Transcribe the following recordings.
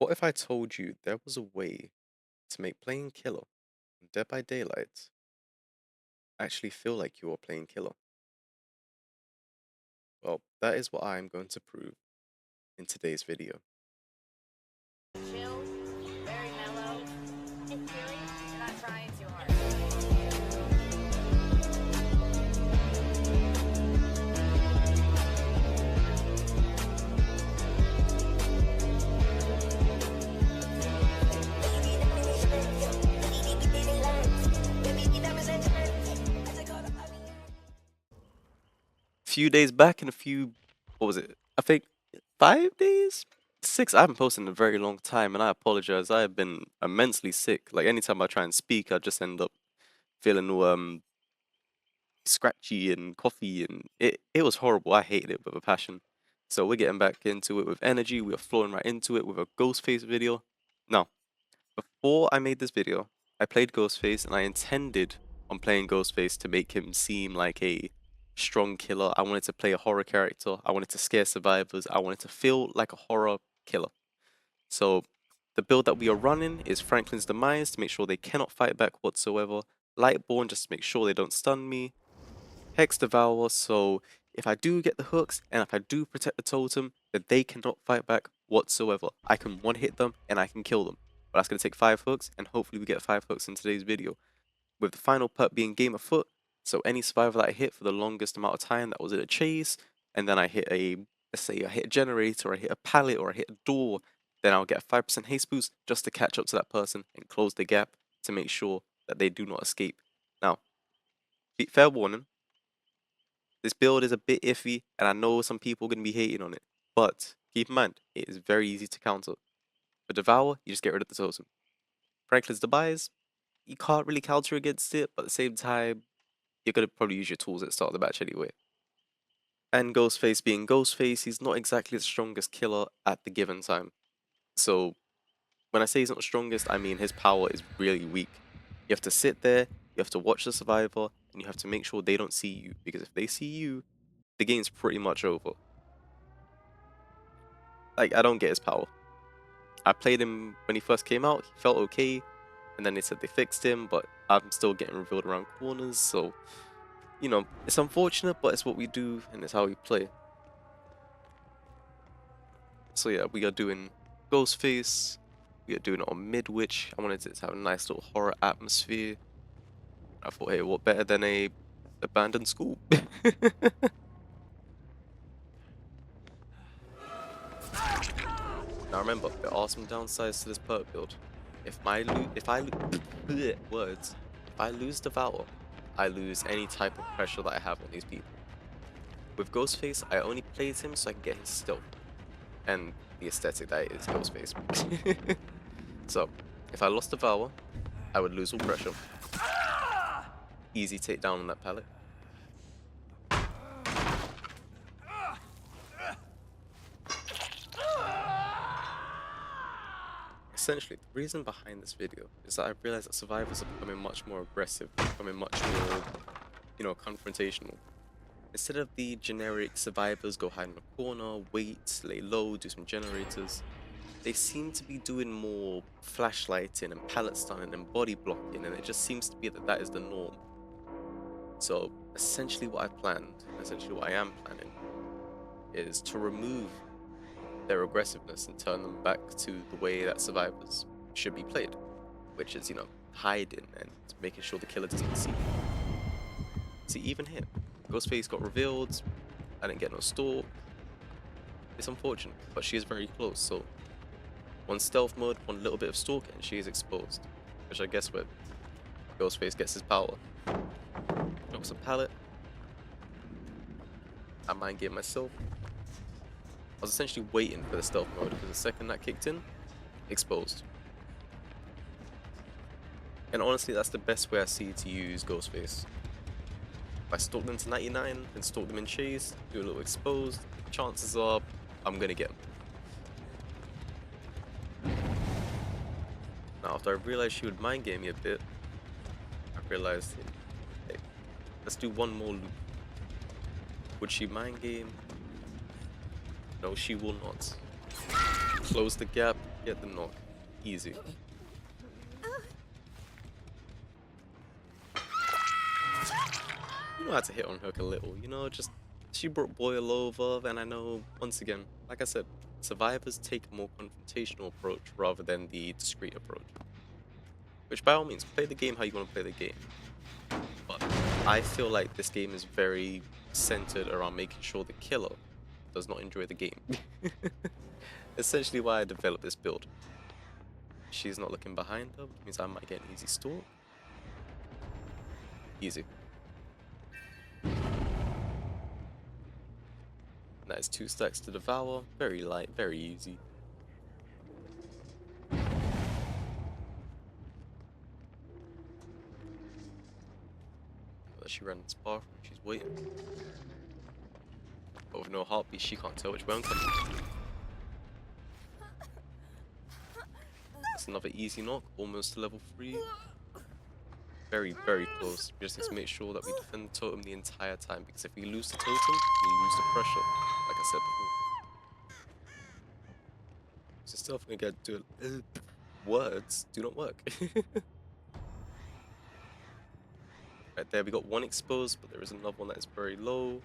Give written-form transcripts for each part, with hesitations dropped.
What if I told you there was a way to make playing Killer on Dead by Daylight actually feel like you are playing Killer? Well, that is what I am going to prove in today's video. Chill, very mellow. In theory, you're not trying too hard. Few days back and what was it? I think 5 days? 6? I haven't posted in a very long time and I apologize. I have been immensely sick. Like anytime I try and speak, I just end up feeling all scratchy and coffee and it was horrible. I hated it with a passion. So we're getting back into it with energy. We are flowing right into it with a Ghostface video. Now, before I made this video, I played Ghostface and I intended on playing Ghostface to make him seem like a strong killer. I wanted to play a horror character. I wanted to scare survivors. I wanted to feel like a horror killer. So the build that we are running is Franklin's Demise to make sure they cannot fight back whatsoever. Lightborn just to make sure they don't stun me. Hex Devour, so if I do get the hooks and if I do protect the totem, then they cannot fight back whatsoever. I can one-hit them and I can kill them. But that's going to take 5 hooks, and hopefully we get 5 hooks in today's video. With the final perk being Game of Foot, so any survivor that I hit for the longest amount of time that was in a chase, and then I hit let's say I hit a generator, or I hit a pallet, or I hit a door, then I'll get a 5% haste boost just to catch up to that person and close the gap to make sure that they do not escape. Now, fair warning, this build is a bit iffy, and I know some people are going to be hating on it, but keep in mind, it is very easy to counter. For Devour, you just get rid of the totem. Franklin's Demise, you can't really counter against it, but at the same time, you're going to probably use your tools at the start of the match anyway. And Ghostface being Ghostface, he's not exactly the strongest killer at the given time. So, when I say he's not the strongest, I mean his power is really weak. You have to sit there, you have to watch the survivor, and you have to make sure they don't see you, because if they see you, the game's pretty much over. Like, I don't get his power. I played him when he first came out, he felt okay, and then they said they fixed him, but I'm still getting revealed around corners, so, you know, it's unfortunate, but it's what we do, and it's how we play. So yeah, we are doing Ghostface, we are doing it on Midwich. I wanted it to have a nice little horror atmosphere. I thought, hey, what better than a abandoned school? Now remember, there are some downsides to this perk build. If I lose Devour, I lose any type of pressure that I have on these people. With Ghostface, I only played him so I can get his stealth and the aesthetic that is Ghostface. So, if I lost Devour, I would lose all pressure. Easy takedown on that pallet. Essentially, the reason behind this video is that I realized that survivors are becoming much more aggressive, becoming much more, confrontational. Instead of the generic survivors go hide in a corner, wait, lay low, do some generators, they seem to be doing more flashlighting and pallet stunning and body blocking, and it just seems to be that that is the norm. So essentially what I planned, essentially what I am planning, is to remove their aggressiveness and turn them back to the way that survivors should be played, which is, hiding and making sure the killer doesn't see. See, even here, Ghostface got revealed, I didn't get no stalk. It's unfortunate, but she is very close, so one stealth mode, one little bit of stalk, and she is exposed, which I guess where Ghostface gets his power. Drop some pallet. I mind game myself. I was essentially waiting for the stealth mode because the second that kicked in, exposed. And honestly, that's the best way I see to use Ghostface. If I stalk them to 99 and stalk them in chase, do a little exposed, chances are I'm gonna get them. Now, after I realized she would mind game me a bit, I realized, hey, let's do one more loop. Would she mind game? No, she will not. Close the gap, get the knock. Easy. You know how to hit on Hook a little, you know, just she brought Boyle over, and I know, once again, like I said, survivors take a more confrontational approach rather than the discreet approach. Which by all means, play the game how you want to play the game. But I feel like this game is very centered around making sure the killer does not enjoy the game. Essentially why I developed this build. She's not looking behind her, which means I might get an easy stalk. Easy. That is 2 stacks to devour. Very light, very easy. She ran this bathroom, she's waiting. But with no heartbeat, she can't tell which way I'm coming. That's another easy knock, almost to level 3. Very, very close. We just need to make sure that we defend the totem the entire time, because if we lose the totem, we lose the pressure, like I said before. So still gonna get to words do not work. Right there, we got one exposed, but there is another one that is very low,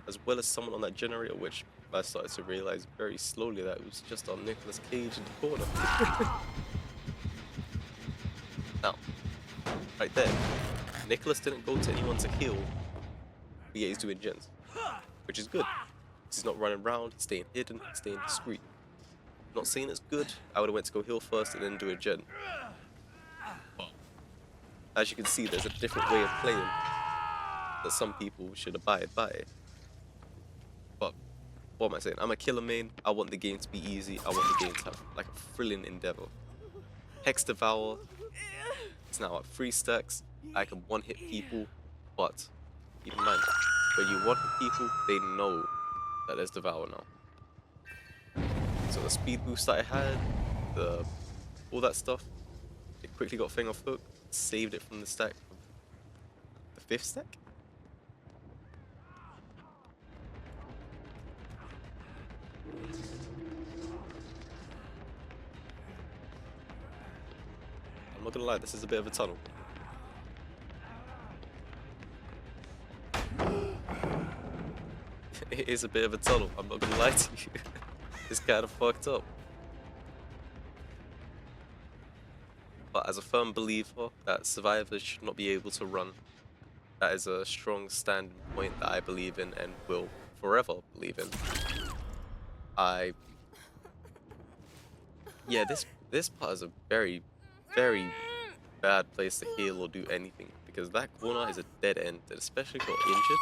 as well as someone on that generator, which I started to realize very slowly that it was just on Nicolas Cage in the corner. Now, right there, Nicholas didn't go to anyone to heal, but yeah, he's doing gens, which is good. He's not running around, he's staying hidden, he's staying discreet. Not saying it's good, I would have went to go heal first and then do a gen. But as you can see, there's a different way of playing that some people should abide by. But what am I saying? I'm a killer main, I want the game to be easy, I want the game to have like a thrilling endeavor. Hex Devour, it's now at 3 stacks, I can one-hit people, but keep in mind, when you one-hit people, they know that there's Devour now. So the speed boost that I had, all that stuff, it quickly got Fang off hook, saved it from the stack, the 5th stack? I'm not gonna lie, this is a bit of a tunnel. It is a bit of a tunnel, I'm not gonna lie to you. It's kind of fucked up. But as a firm believer that survivors should not be able to run, that is a strong standing point that I believe in and will forever believe in. Yeah, this part is a very, very bad place to heal or do anything, because that corner is a dead end, and especially if you're injured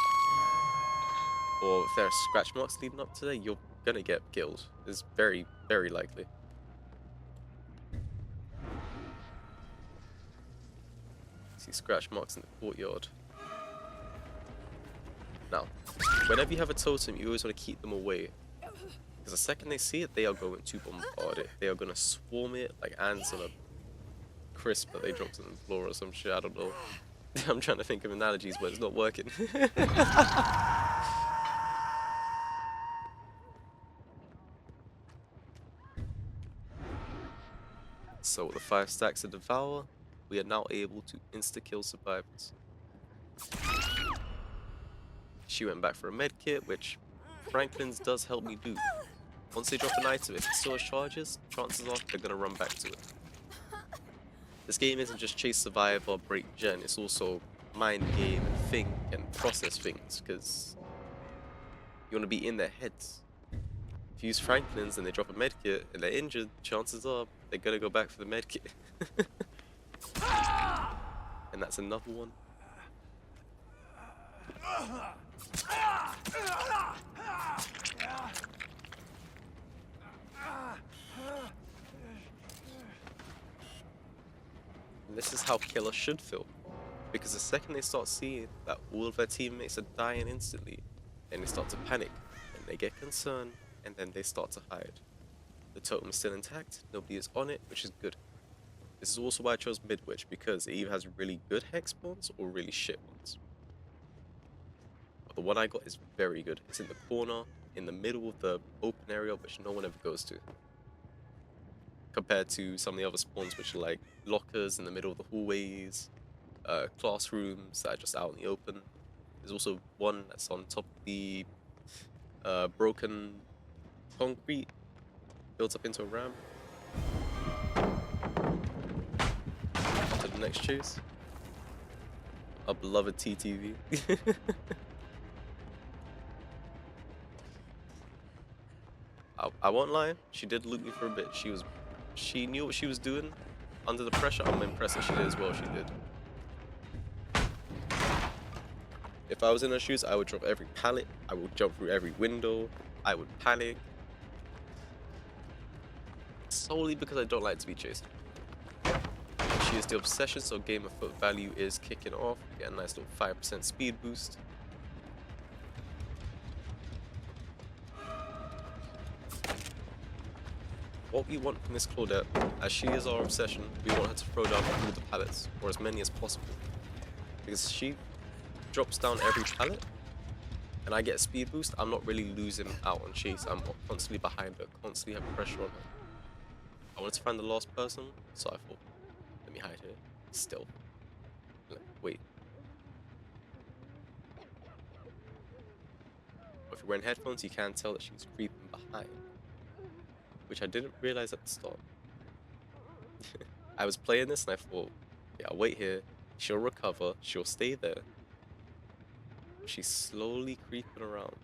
or if there are scratch marks leading up to there, you're gonna get killed. It's very, very likely. See scratch marks in the courtyard. Now, whenever you have a totem, you always want to keep them away, because the second they see it, they are going to bombard it. They are going to swarm it like ants on a crisp that they dropped on the floor or some shit. I don't know. I'm trying to think of analogies, but it's not working. So with the 5 stacks of Devour, we are now able to insta-kill survivors. She went back for a med kit, which Franklin's does help me do. Once they drop an item, if it still has charges, chances are they're going to run back to it. This game isn't just chase, survive, or break gen, it's also mind game and think and process things, because you want to be in their heads. If you use Franklin's and they drop a medkit and they're injured, chances are they're gonna go back for the medkit. And that's another one. And this is how killer should feel. Because the second they start seeing that all of their teammates are dying instantly, then they start to panic, and they get concerned, and then they start to hide. The totem is still intact, nobody is on it, which is good. This is also why I chose Midwich, because it either has really good hex spawns or really shit ones. But the one I got is very good. It's in the corner, in the middle of the open area, which no one ever goes to. compared to some of the other spawns, which are like lockers in the middle of the hallways, classrooms that are just out in the open. There's also one that's on top of the broken concrete, built up into a ramp. To the next chase. Our beloved TTV. I won't lie, she did loot me for a bit. She knew what she was doing. Under the pressure, I'm impressed that she did as well. She did. If I was in her shoes, I would drop every pallet. I would jump through every window. I would panic. Solely because I don't like to be chased. She is the obsession, so game of foot value is kicking off. We get a nice little 5% speed boost. What we want from this Claudette, as she is our obsession, we want her to throw down all the pallets, or as many as possible. Because she drops down every pallet, and I get a speed boost, I'm not really losing out on chase. I'm constantly behind her, constantly have pressure on her. I wanted to find the last person, so I thought, let me hide here. Stealth. Wait. If you're wearing headphones, you can tell that she's creeping behind. Which I didn't realize at the start. I was playing this and I thought, yeah, I'll wait here. She'll recover. She'll stay there. She's slowly creeping around.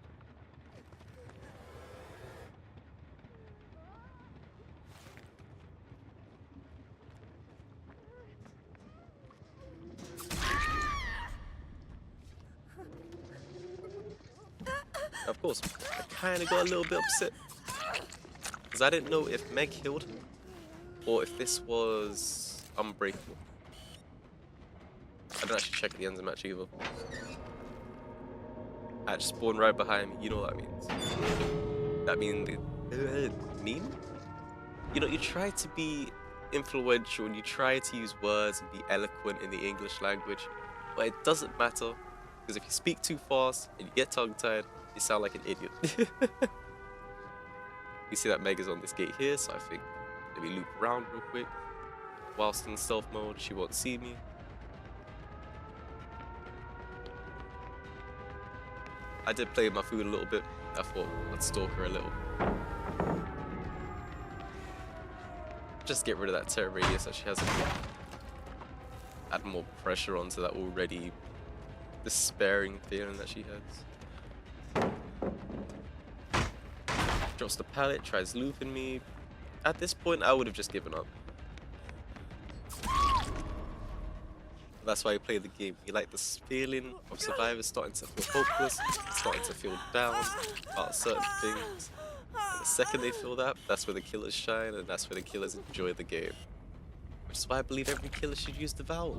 Of course, I kind of got a little bit upset. Because I didn't know if Meg healed or if this was unbreakable. I didn't actually check at the end of the match either. I just spawned right behind me. You know what that means. That mean? You know, you try to be influential and you try to use words and be eloquent in the English language, but it doesn't matter. Because if you speak too fast and you get tongue-tied, you sound like an idiot. You see that Meg is on this gate here, so I think let me loop around real quick. Whilst in stealth mode, she won't see me. I did play with my food a little bit. I thought let's stalk her a little. Just get rid of that terror radius that she has. Add more pressure onto that already despairing feeling that she has. Drops the pallet, tries looping me. At this point, I would have just given up. That's why I play the game. You like this feeling of survivors starting to feel hopeless, starting to feel down about certain things. And the second they feel that, that's where the killers shine, and that's where the killers enjoy the game. Which is why I believe every killer should use Devour.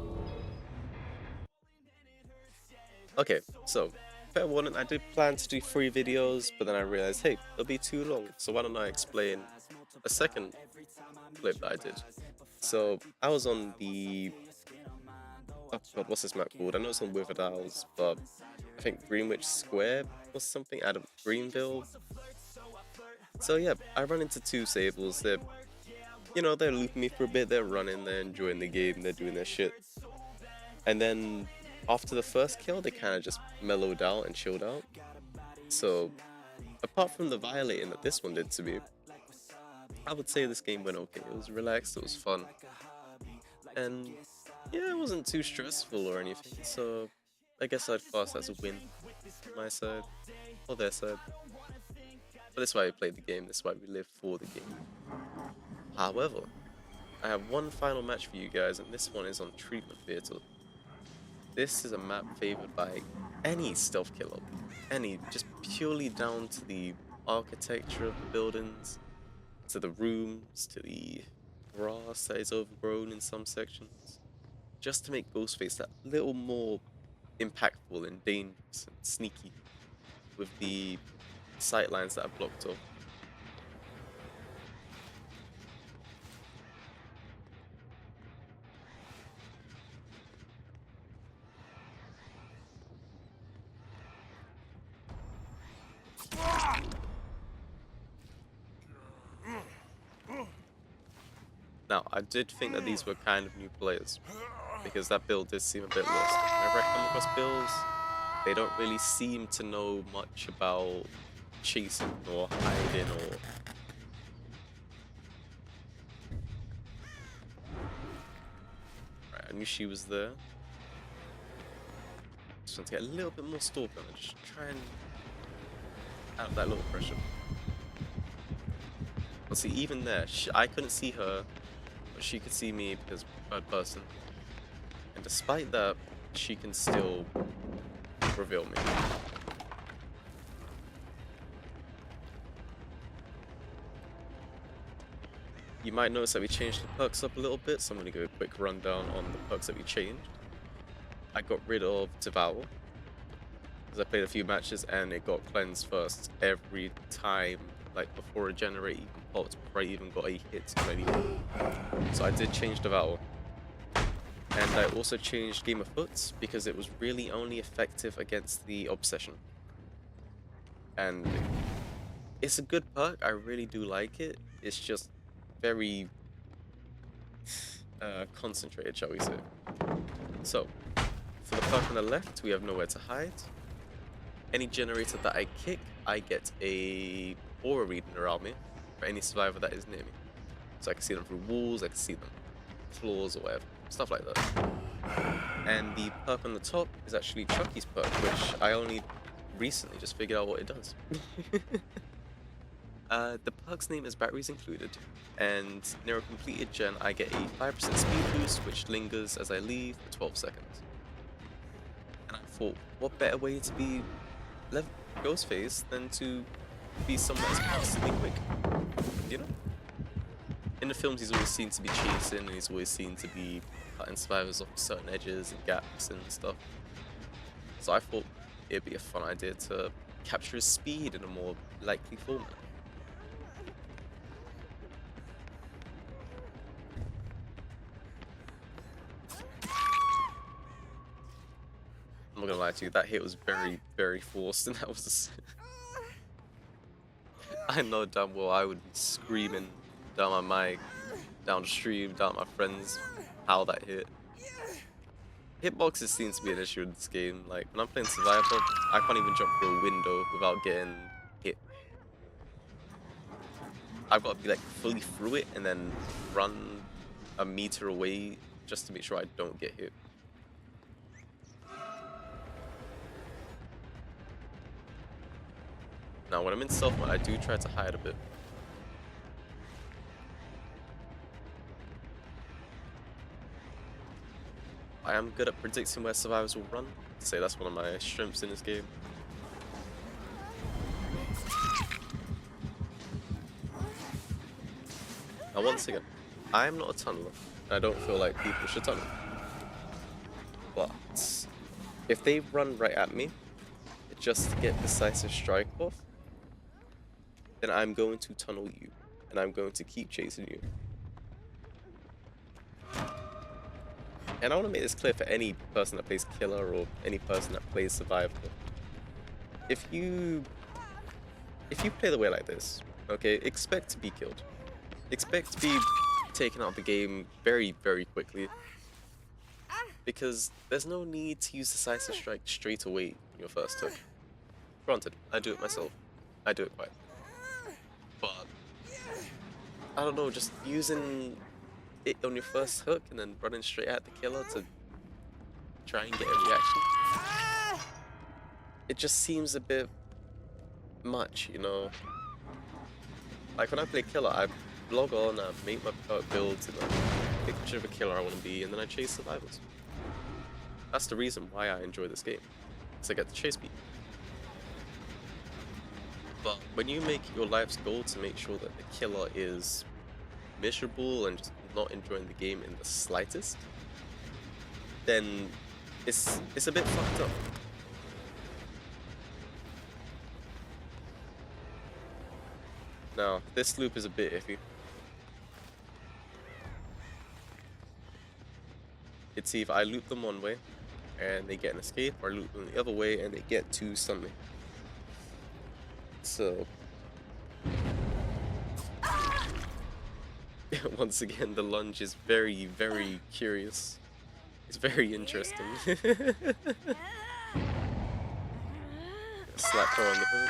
Okay, so fair warning, I did plan to do 3 videos, but then I realized, hey, it'll be too long, so why don't I explain a second clip that I did. So I was on the, oh god, what's this map called? I know it's on Withered Isles, but I think Greenwich Square or something, out of Greenville. So yeah, I run into 2 Sables. They're, you know, they're looping me for a bit, they're running, they're enjoying the game, they're doing their shit. And then after the first kill, they kind of just mellowed out and chilled out. So, apart from the violating that this one did to me, I would say this game went okay. It was relaxed, it was fun. And yeah, it wasn't too stressful or anything. So, I guess I'd class that as a win on my side, or their side. But that's why we played the game, that's why we live for the game. However, I have one final match for you guys, and this one is on Treatment Theatre. This is a map favored by any stealth killer, any, just purely down to the architecture of the buildings, to the rooms, to the grass that is overgrown in some sections, just to make Ghostface that little more impactful and dangerous and sneaky with the sightlines that are blocked off. Now, I did think that these were kind of new players because that build did seem a bit lost. Whenever I come across builds, they don't really seem to know much about chasing or hiding or right, I knew she was there. Just want to get a little bit more stalk on her, just try and out that little pressure. But see, even there, I couldn't see her, but she could see me because third person. And despite that, she can still reveal me. You might notice that we changed the perks up a little bit, so I'm going to give a quick rundown on the perks that we changed. I got rid of Devour, because I played a few matches and it got cleansed first every time, like before a generate even popped, before I even got a hit to anything. So I did change Devour. And I also changed Game of Foot, because it was really only effective against the Obsession. And it's a good perk, I really do like it, it's just very concentrated, shall we say. So, for the perk on the left, we have Nowhere to Hide. Any generator that I kick, I get a aura reading around me for any survivor that is near me. So I can see them through walls, I can see them floors or whatever, stuff like that. And the perk on the top is actually Chucky's perk, which I only recently just figured out what it does. The perk's name is Batteries Included, and near a completed gen I get a 5% speed boost which lingers as I leave for 12 seconds. And I thought, what better way to be Ghostface than to be someone that's constantly quick, you know? In the films he's always seen to be chasing, and he's always seen to be cutting survivors off certain edges and gaps and stuff. So I thought it'd be a fun idea to capture his speed in a more likely format. I'm not gonna lie to you, that hit was very, very forced, and that was I know damn well I would be screaming down my mic, down the stream, down my friends, how that hit. Hitboxes seems to be an issue in this game. Like, when I'm playing Survivor, I can't even jump through a window without getting hit. I've got to be like fully through it and then run a meter away just to make sure I don't get hit. Now, when I'm in stealth mode, I do try to hide a bit. I am good at predicting where survivors will run. I'd say that's one of my strengths in this game. Now, once again, I am not a tunneler, and I don't feel like people should tunnel. But if they run right at me, just to get decisive strike off, then I'm going to tunnel you, and I'm going to keep chasing you. And I want to make this clear for any person that plays Killer or any person that plays Survivor. If you play the way like this, okay, expect to be killed. Expect to be taken out of the game very, very quickly. Because there's no need to use Decisive Strike straight away in your first hook. Granted, I do it myself. I do it quite. But, I don't know, just using it on your first hook and then running straight at the killer to try and get a reaction. It just seems a bit much, you know. Like when I play Killer, I log on, I make my builds, and I pick whichever killer I want to be, and then I chase survivors. That's the reason why I enjoy this game, because I get to chase people. But when you make your life's goal to make sure that the killer is miserable and just not enjoying the game in the slightest, then it's a bit fucked up. Now, this loop is a bit iffy. It's either I loop them one way and they get an escape, or I loop them the other way and they get to stun me. So Once again, the lunge is very, very curious. It's very interesting. Slap her on the hood.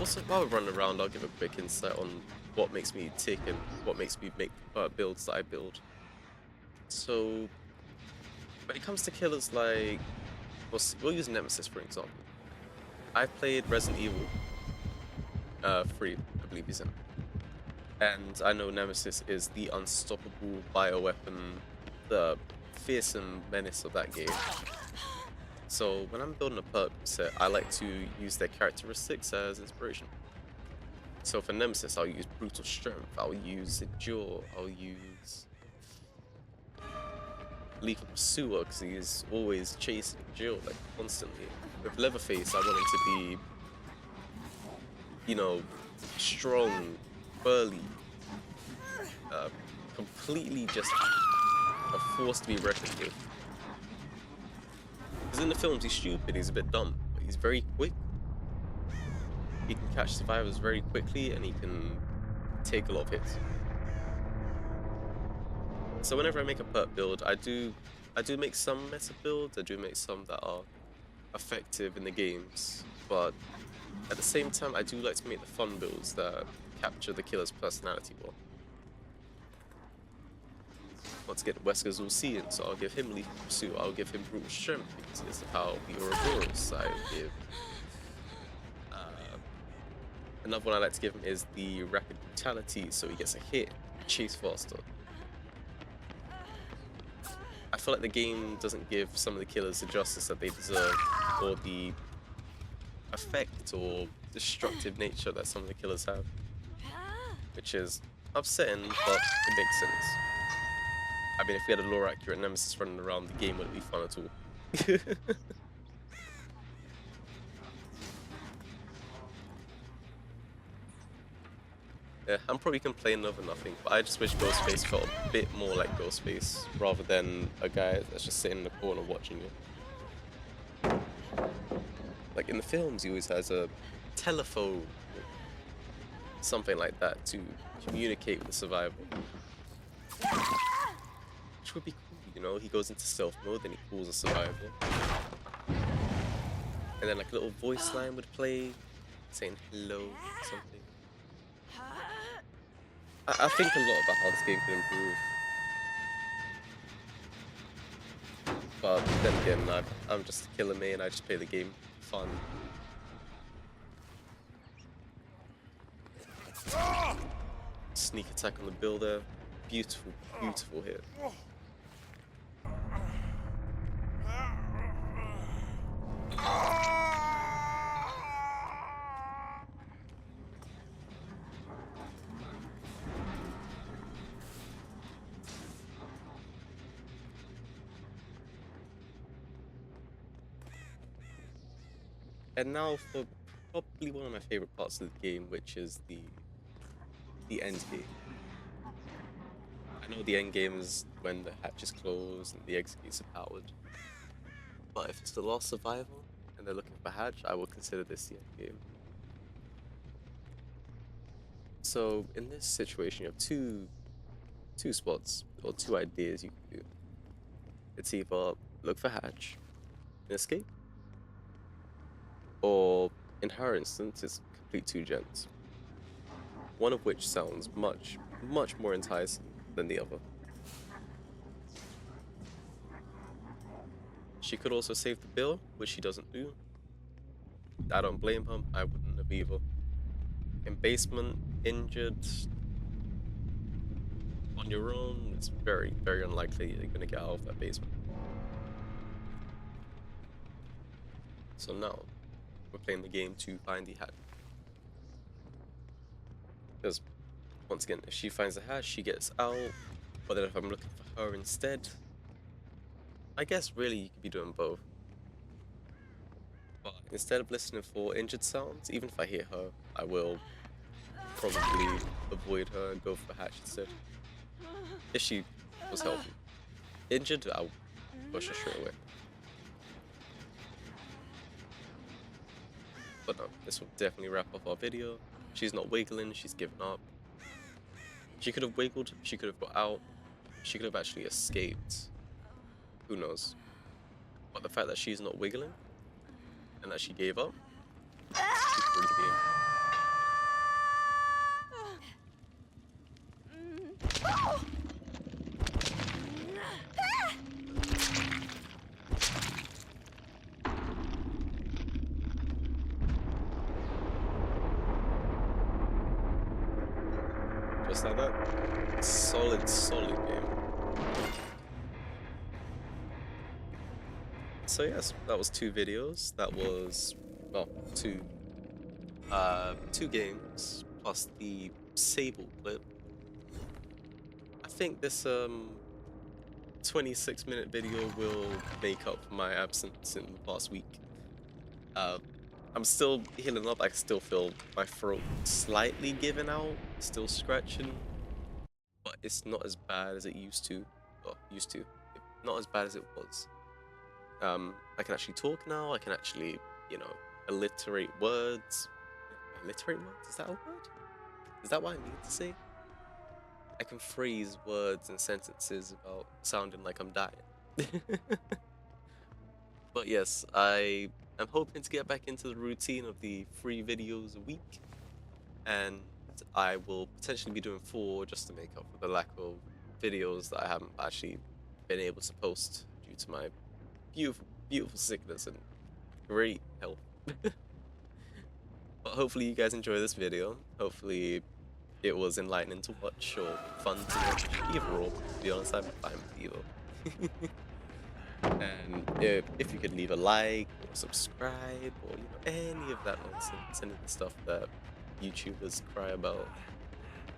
Also, while we're running around, I'll give a quick insight on what makes me tick and what makes me make builds that I build. So, when it comes to killers like, we'll use Nemesis for example. I've played Resident Evil 3, I believe he's in. And I know Nemesis is the unstoppable bioweapon, the fearsome menace of that game. So when I'm building a perk set, I like to use their characteristics as inspiration. So for Nemesis, I'll use Brutal Strength, I'll use Endure, I'll use Lethal Pursuer because he's always chasing Jill like constantly. With Leatherface, I want him to be, you know, strong, burly, completely just a force to be reckoned with. Because in the films he's stupid, he's a bit dumb, but he's very quick. He can catch survivors very quickly and he can take a lot of hits. So whenever I make a perk build, I do make some meta builds, I do make some that are effective in the games, but at the same time I do like to make the fun builds that capture the killer's personality well. Once again, Wesker's all seeing, so I'll give him Lethal Pursuit, I'll give him Brutal Strength because it's the power of the Ouroboros. I give another one I like to give him is the Rapid Brutality, so he gets a hit, chase faster. I feel like the game doesn't give some of the killers the justice that they deserve, or the effect or destructive nature that some of the killers have, which is upsetting, but it makes sense. I mean, if we had a lore accurate Nemesis running around, the game wouldn't be fun at all. Yeah, I'm probably complaining over nothing, but I just wish Ghostface felt a bit more like Ghostface, rather than a guy that's just sitting in the corner watching you. Like in the films, he always has a telephone, something like that, to communicate with the survivor. Which would be cool, you know? He goes into stealth mode, then he calls a survivor. And then like a little voice line would play, saying hello or something. I think a lot about how this game could improve. But then again, I'm just a killer main, I just play the game for fun. Sneak attack on the builder. Beautiful, beautiful hit. And now for probably one of my favorite parts of the game, which is the end game. I know the end game is when the hatch is closed and the executes are powered. But if it's the last survival and they're looking for hatch, I will consider this the end game. So in this situation, you have two spots or two ideas you can do. It's either look for hatch and escape, or in her instance, it's complete two gens. One of which sounds much more enticing than the other. She could also save the bill, which she doesn't do. I don't blame her, I wouldn't have either. In basement, injured, on your own, it's very unlikely you're gonna get out of that basement. So now, we're playing the game to find the hatch. Because, once again, if she finds the hatch, she gets out. But then if I'm looking for her instead, I guess really you could be doing both. But instead of listening for injured sounds, even if I hear her, I will probably avoid her and go for the hatch instead. If she was healthy. Injured, I'll push her straight away. But no, this will definitely wrap up our video. She's not wiggling, she's given up. She could have wiggled, she could have got out, she could have actually escaped. Who knows? But the fact that she's not wiggling and that she gave up speaks for the game. Just like that. Solid, solid game. So yes, that was 2 videos. That was, well, two games plus the Sable clip. I think this 26-minute video will make up for my absence in the past week. I'm still healing up. I still feel my throat slightly giving out, still scratching, but it's not as bad as it used to. Well, not as bad as it was. I can actually talk now. I can actually, alliterate words. Alliterate words? Is that a word? Is that what I mean to say? I can phrase words and sentences without sounding like I'm dying. But yes, I am hoping to get back into the routine of the 3 videos a week, and I will potentially be doing 4 just to make up for the lack of videos that I haven't actually been able to post due to my beautiful, beautiful sickness and great health. But hopefully you guys enjoy this video. Hopefully it was enlightening to watch or fun to watch. Either or, to be honest, I'm fine with either. And if you could leave a like or subscribe or any of that nonsense, any of the stuff that YouTubers cry about,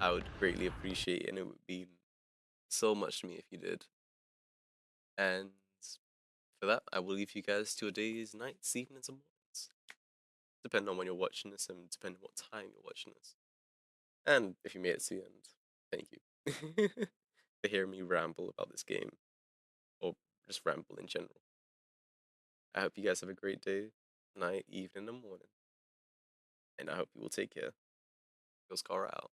I would greatly appreciate it, and it would mean so much to me if you did. And for that, I will leave you guys to your days, nights, evenings, and mornings, depending on when you're watching this and depending on what time you're watching this. And if you made it to the end, thank you for hearing me ramble about this game, or just ramble in general. I hope you guys have a great day, night, evening, and morning, and I hope you will take care. Feels Cara out.